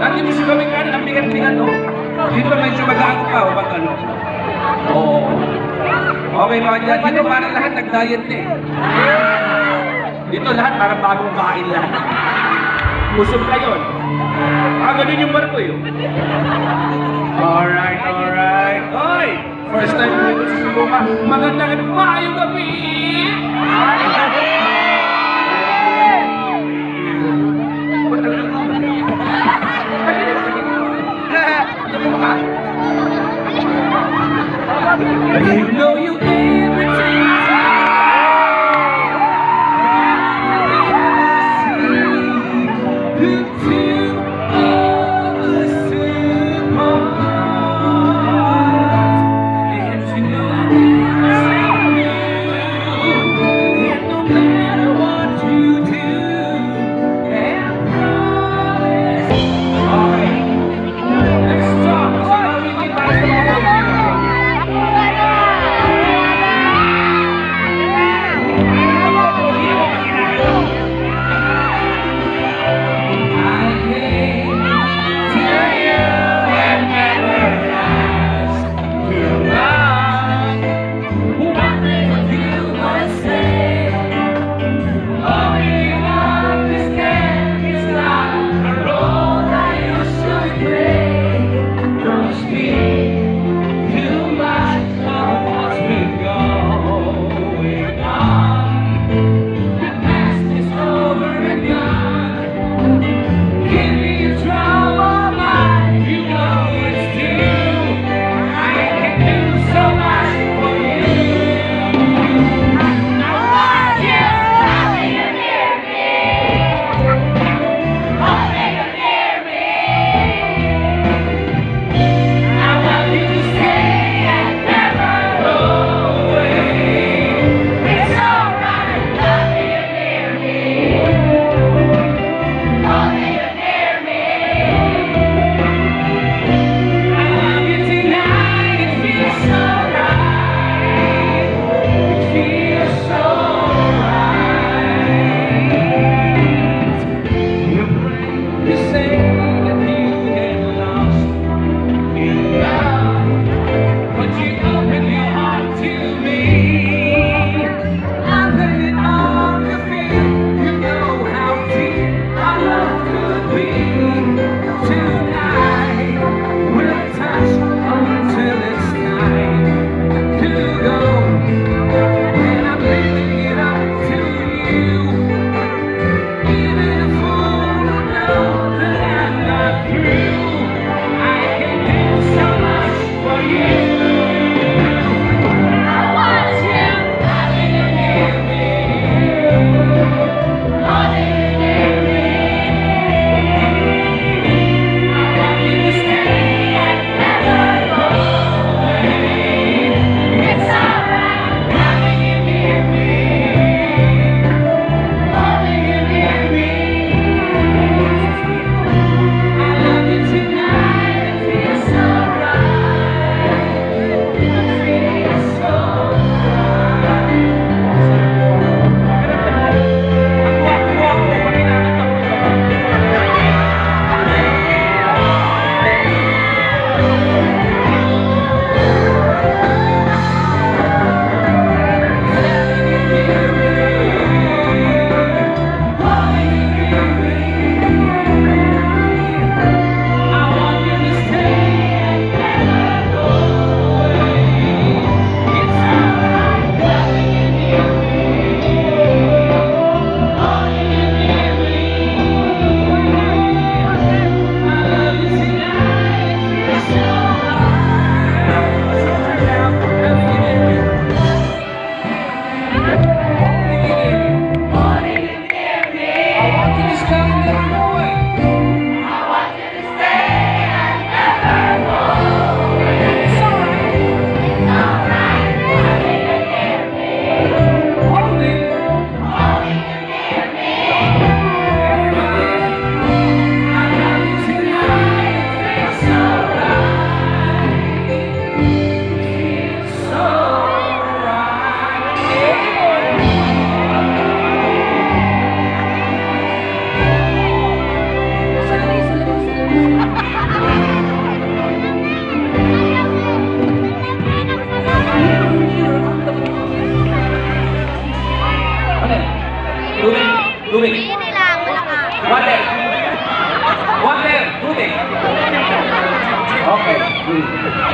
Dati mo siya kami kanan, ang bigat-bigat, no? Dito medyo mag-ako pa, o bang ano? Oo. Okay mga dyan, dito parang lahat nag-diet na eh. Dito lahat parang bagong kain lahat. Busog ka yun. Ganun yung barko yun. Alright, alright. Oy! First time ko dito sa Sulunga. Magandang maayong gabi! You know you irritate me.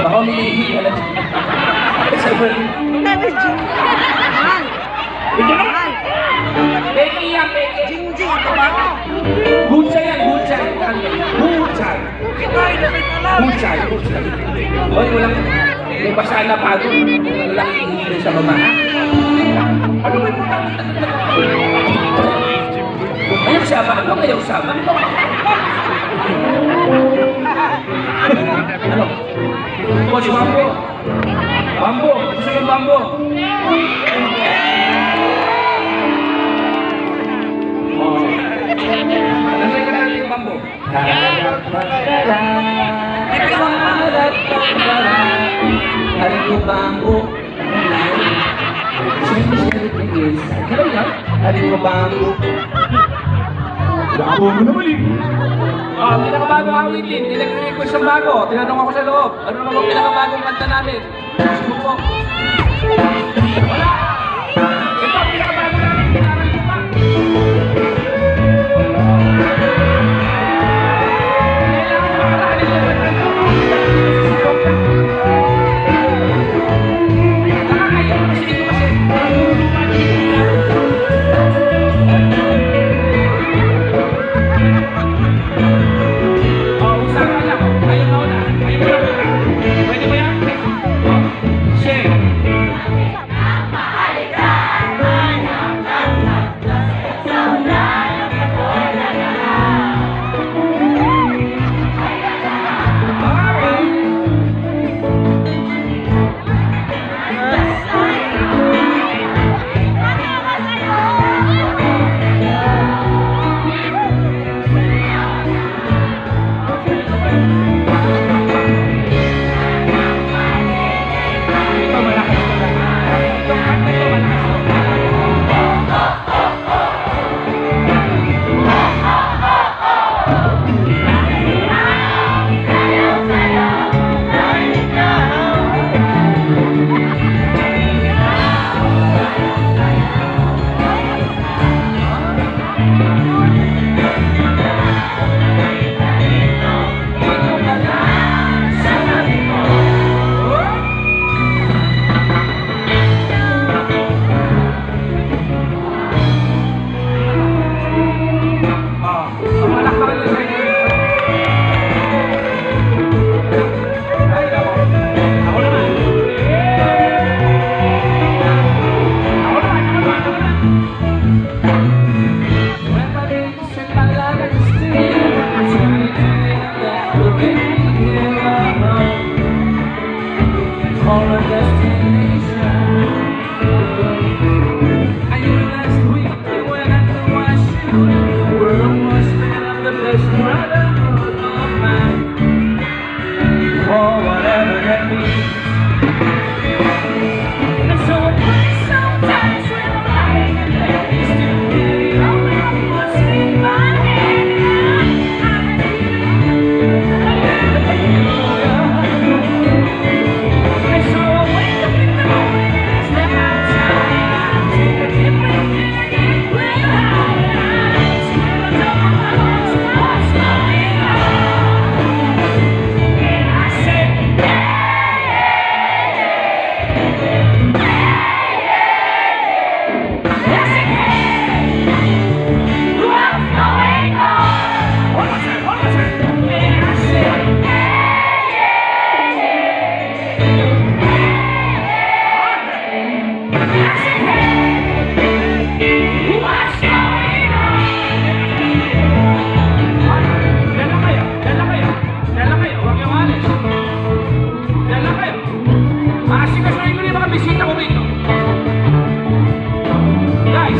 Baka umiihi. Alam mo. Sabi, Never Jing. Mahal. ito na. Mahal. Peki yan, peki. Jing, ito ba ako? Guchay yan, guchay. Guchay. Guchay, guchay. Hoy, walang, may basa na pagod. Walang hihilin sa baba. Ano ba yung ayaw sama, ano bang ayaw sama? Ano? Coach Bambo. Bambo, gusto yung Bambo. Nandiyan ka natin yung Bambo. Hari ko Bambo. Hari ko Bambo. Labo mo naman eh. Pinakabago awitin, nilagay-request ang bago. Tinanong ako sa loob, ano naman ang pinakabagong kanta namin? Gusto mo po? Wala! Ito ang pinakabago namin, pinaral ko pa. Kailangan makaraanin yung kanta. Nakakaya kasi dito kasi.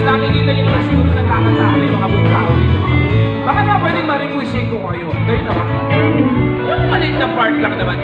nakikita niyo naman siguro nagkakatao yung mga buong tao dito. Baka nga pwedeng ma-requestin ko kayo. Kayo naman. Yung maliit na part lang naman.